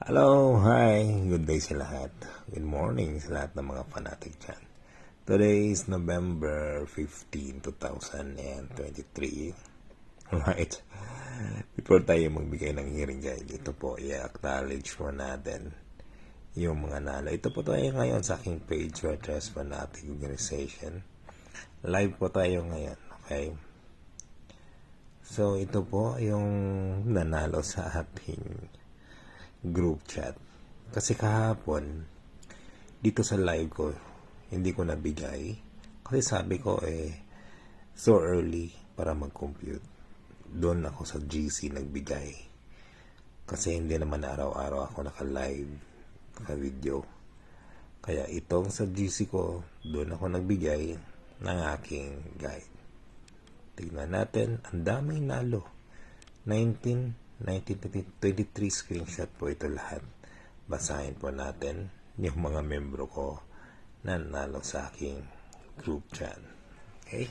Hello, hi, good day sa lahat. Good morning sa lahat ng mga fanatic dyan. Today is November 15, 2023. Right. Before tayo magbigay ng hearing guide, ito po, i-acknowledge mo natin yung mga nalo. Ito po tayo ngayon sa aking page, Trust Fanatic Organization. Live po tayo ngayon, okay? So, ito po yung nanalo sa ating group chat. Kasi kahapon, dito sa live ko, hindi ko nabigay. Kasi sabi ko so early para mag-compute. Doon ako sa GC nagbigay. Kasi hindi naman araw-araw ako naka-live, naka-video. Kaya itong sa GC ko, doon ako nagbigay ng aking guide. Tignan natin, ang daming nalo. 1923 screenshot po ito lahat. Basahin po natin yung mga membro ko na nanalo sa aking group chat. Okay?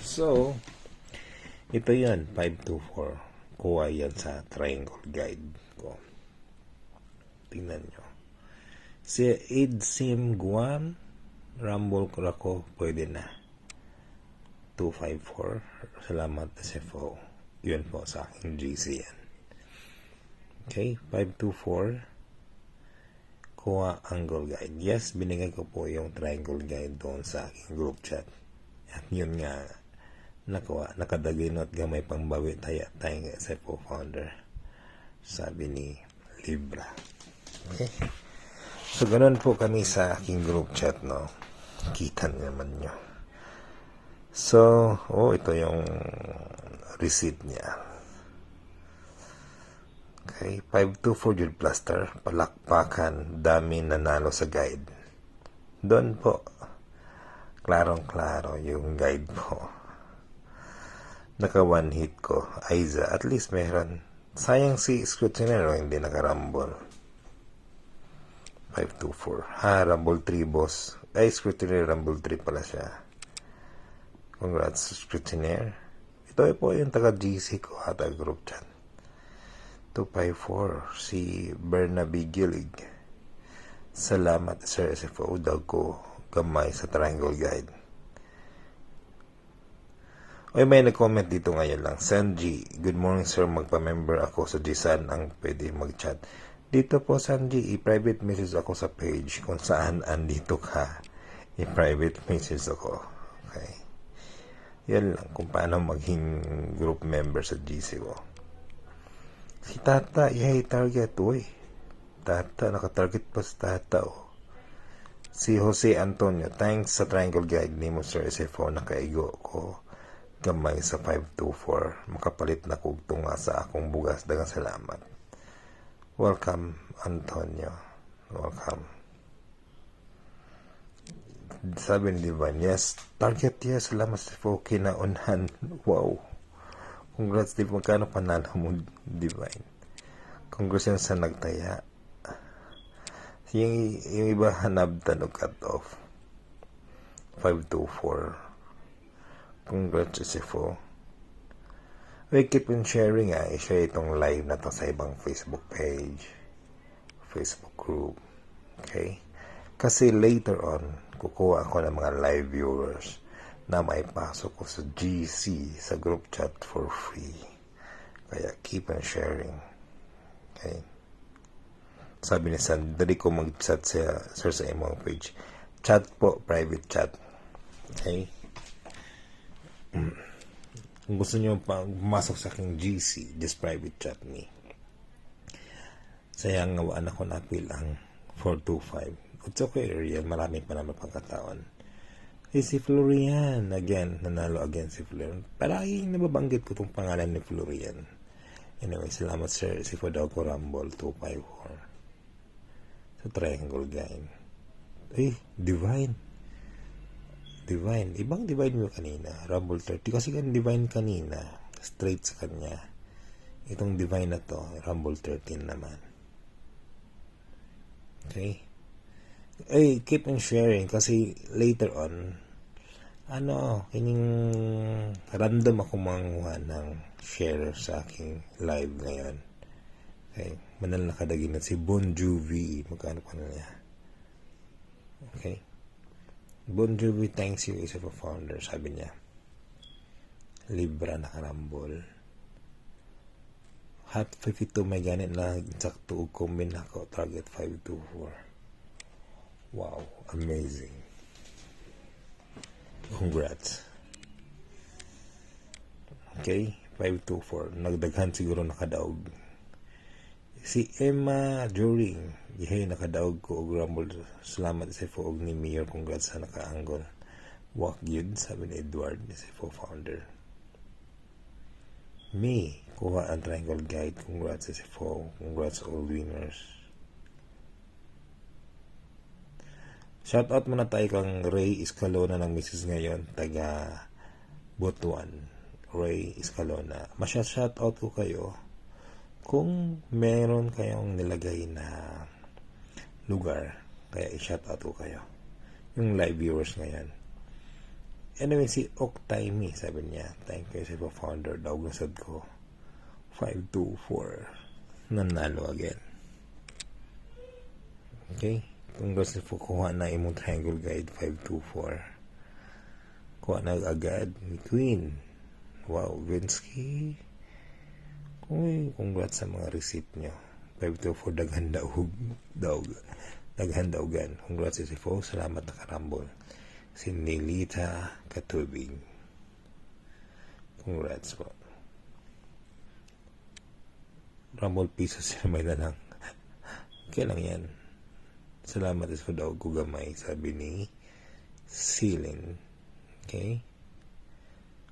So, ito yan, 524. Kuha yan sa triangle guide ko. Tingnan nyo. Si Idsim Guam, Rumble Krako, pwede na. 254. Salamat SFO. Yun po sa aking GC yan. Okay, 524. Kuha angle guide. Yes, binigay ko po yung triangle guide doon sa aking group chat. At yun nga, nakuha, nakadaginot gamay pangbawi tayong SFO founder. Sabi ni Libra. Okay. So, ganun po kami sa aking group chat, no? Kita naman nyo. So, ito yung receipt niya. Okay, 524 Jude Plaster, palakpakan, dami nanalo sa guide. Doon po, klarong-klaro yung guide po. Naka one hit ko, Aiza, at least meron. Sayang si Scrutinero, hindi nakarambol. 524. Rumble 3 boss. Ay, Scrutinero, Rumble 3 pala siya. Congrats, Scrutineer. Ito po yung taga-GC ko at group chat. 254, si Bernabe Gilig. Salamat, Sir SFO. Daw ko gamay sa triangle guide. May nag-comment dito ngayon lang. Sanji, good morning sir. Magpa-member ako sa GSAN ang pwede mag-chat. Dito po, Sanji, i-private message ako sa page kung saan andito ka. I-private message ako. Okay. Yan lang kung paano maging group member sa GC ko. Si Tata, target. Uy, Tata, nakatarget pa si Tata. Si Jose Antonio, thanks sa triangle guide ni mo Sir SFO. Nakaigo ko gamay sa 524. Makapalit na kugtunga sa akong bugas. Dagang salamat. Welcome, Antonio. Welcome. Sabi ni Divine, yes, target, yes, salamat sa okay na unhan. Wow. Congrats, Divine. Magkano panalo mo, Divine? Congrats yan sa nagtaya. Yung iba hanabtan o cut off. 524. Congrats, SFO. We keep on sharing, i-share itong live na to sa ibang Facebook page, Facebook group. Okay? Kasi later on, kukuha ako ng mga live viewers na maipasok ko sa GC, sa group chat for free. Kaya keep on sharing. Okay? Sabi ni San, dali ko mag-chat sa imong page. Chat po, private chat. Okay? Kung gusto nyo pa pumasok sa aking GC, just private chat me. Sayang ngawaan ako na appeal ang 425. It's okay, Rian. Marami pa naman pagkataon. Si Florian, again, nanalo again si Florian. Parang nababanggit ko itong pangalan ni Florian. Anyway, salamat sir. Si Fodaw ko Rumble 254. Sa triangle guide. Divine. Ibang Divine mo kanina. Rumble 30. Kasi kan Divine kanina. Straight sa kanya. Itong Divine na to, Rumble 13 naman. Okay? Keep on sharing kasi later on kining random ako manguha ng share sa aking live ngayon. Okay. Manal nakadagi na si Bon Jovi. Magkano pa na niya? Okay. Bon Jovi, thanks you, isa pa founder. Sabi niya. Libra nakarambol. Hot 52 may ganit lang. Sakto kumbin ako. Target 524. Wow. Amazing. Congrats. Okay. 524. Nagdaghan siguro nakadaog. Si Emma Joring, gihay nakadaog ko og rumble. Salamat sa foog ni Mayor. Congrats sa nakaanggol. Walk yun, sabi ni Edward, si founder. Me, kuha ang triangle guide. Congrats sa Fo. Congrats all winners. Shoutout muna tayo kang Ray Escalona ng misis ngayon, taga Butuan. Ray Escalona. Shoutout ko kayo. Kung meron kayong nilagay na lugar, kaya i-shoutout ko kayo. Yung live viewers ngayon. Anyway, si Octime, sabi niya, thank you sa founder. Daw nasad ko. 524. Nanalo again. Okay? Kung gusto po kuha na imong triangle guide, 524. Kuha na agad ni Queen. Wow, Vinsky. Uy, congrats sa mga receipt nyo. 524 daghan daog. Daghan daogan. Congrats sa Fo. Salamat na karambol. Si Nelita Katubing. Congrats po. Rumble pieces sila may na lang. Okay lang yan. Salamat sa daog ko gamay. Sabi ni Celine. Okay?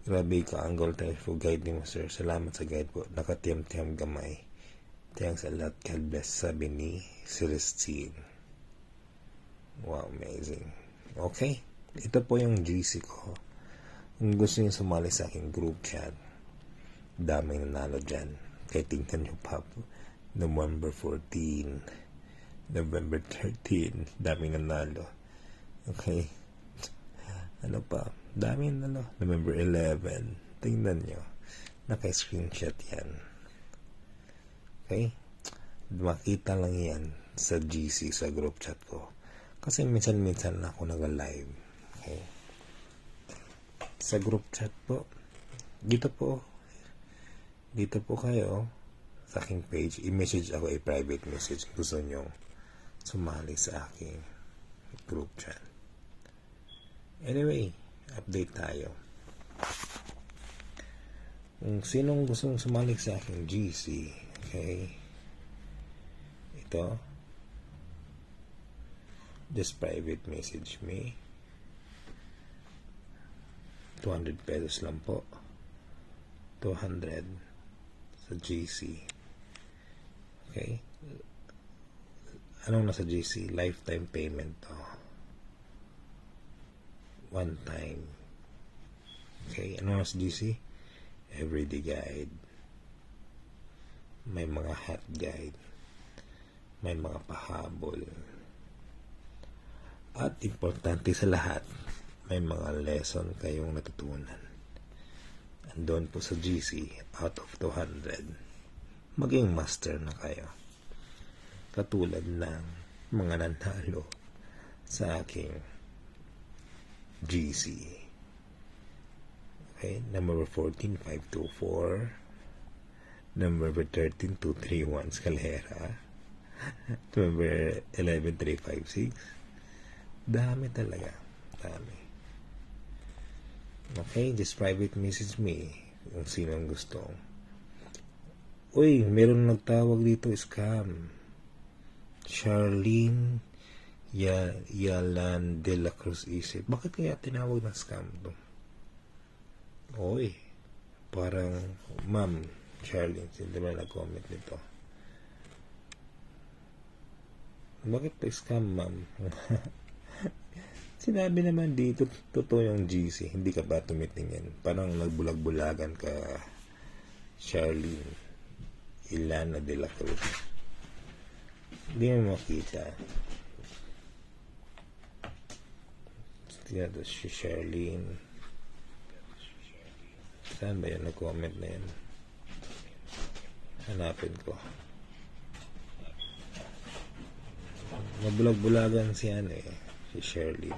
Grabe ka, angle tayo for guide ni mo, sir. Salamat sa guide po. Nakatiyam-tiyam gamay. Thanks a lot. God bless, sabi ni Celestine. Wow, amazing. Okay. Ito po yung GC ko. Kung gusto nyo sumali sa aking group chat, daming nanalo dyan. Kaya tingnan nyo pa po. November 14, November 13, daming nanalo. Okay. Ano pa? Dami na November 11. Tingnan nyo. Naka-screenshot yan. Okay? Makita lang yan sa GC, sa group chat ko. Kasi minsan-minsan na ako nag-live. Okay? Sa group chat po. Dito po kayo sa aking page. I-message ako, i-private message. Gusto nyo sumali sa aking group chat. Anyway, update tayo. Kung sinong gustong sumali sa aking GC, okay, ito, just private message me. 200 pesos lang po. 200 sa GC. Okay? Anong nasa GC? Lifetime payment to. One time. Okay, ano nasa GC? Everyday guide. May mga hot guide. May mga pahabol. At importante sa lahat, may mga lesson kayong natutunan. Andun po sa GC, out of 200, maging master na kayo. Katulad ng mga nanalo sa aking GC. Okay, number 14, 524. Number 13, 231, Scalera. Number 11, 356. Dami talaga. Dami. Okay, just private message me kung sino ang gusto. Uy, meron nagtawag dito, scam. Charlene Yalan de la Cruz Isip. Bakit kaya tinawag na scam to? Oy, parang ma'am Charlene, hindi ba nag-comment nito? Bakit to scam, ma'am? Sinabi naman dito, totoo yung GC. Hindi ka ba tumitingin? Parang nagbulag-bulagan ka, Charlene Ilana de la Cruz. Hindi mo makita. Ito si Charlene. Saan ba yan? Nag-comment na yan. Hanapin ko. mabulag-bulagan si si Sherlyn.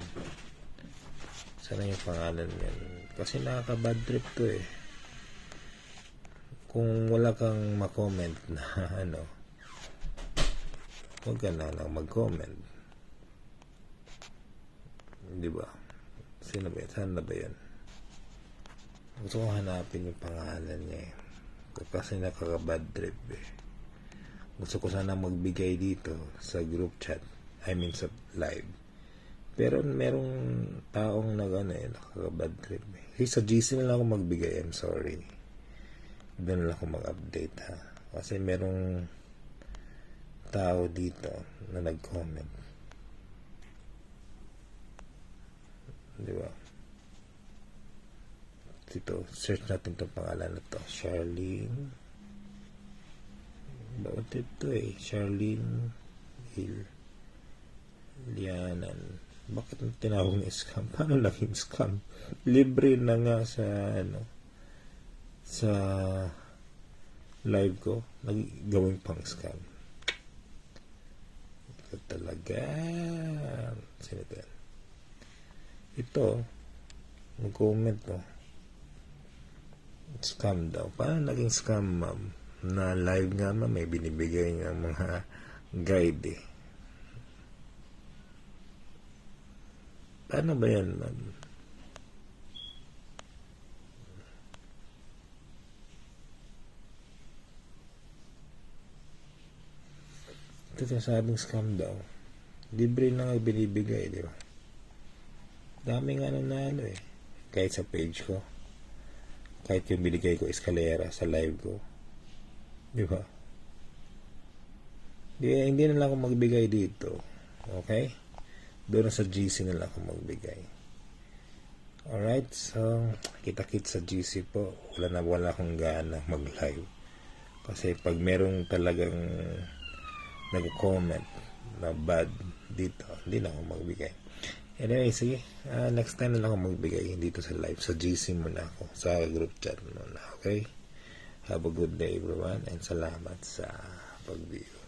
Sana yung pangalan yan. Kasi nakaka-bad trip to Kung wala kang ma-comment na huwag ka na lang mag-comment. Di ba? Sino ba yan? Saan na ba yan? Gusto ko hanapin yung pangalan niya kasi nakaka-bad trip Gusto ko sana magbigay dito sa group chat. I mean sa live. Pero merong taong nakaka-bad trip Sa GC na lang ako magbigay. I'm sorry. Doon lang ako mag-update Kasi merong tao dito na nag-comment. Di ba? Dito, search natin itong pangalan na to. Charlene. Bawat ito Charlene Lianan. Bakit tinawag na scam? Paano naging scam? Libre na nga sa sa live ko. Nagawin pang scam. Ito talaga. Sino ito yan? Ito. Mag-comment scam daw. Paano naging scam, ma'am? Na live nga, ma'am, may binibigay ng mga guide Paano ba yan, ma'am? Ito sinasabing scam daw. Libre na nga binibigay, di ba? Dami nga nanalo Kahit sa page ko. Kahit yung binigay ko eskalera sa live ko. Di ba? Hindi na lang ako magbigay dito. Okay? Doon sa GC na lang ako magbigay. Alright? So, kita-kits sa GC po. Wala akong gana mag-live. Kasi pag merong talagang nag-comment na bad dito, hindi na ako magbigay. Anyway, sige. Next time na lang ako magbigay dito sa live. Sa GC muna ako. Sa group chat muna. Okay? Have a good day everyone and salamat sa pag-view.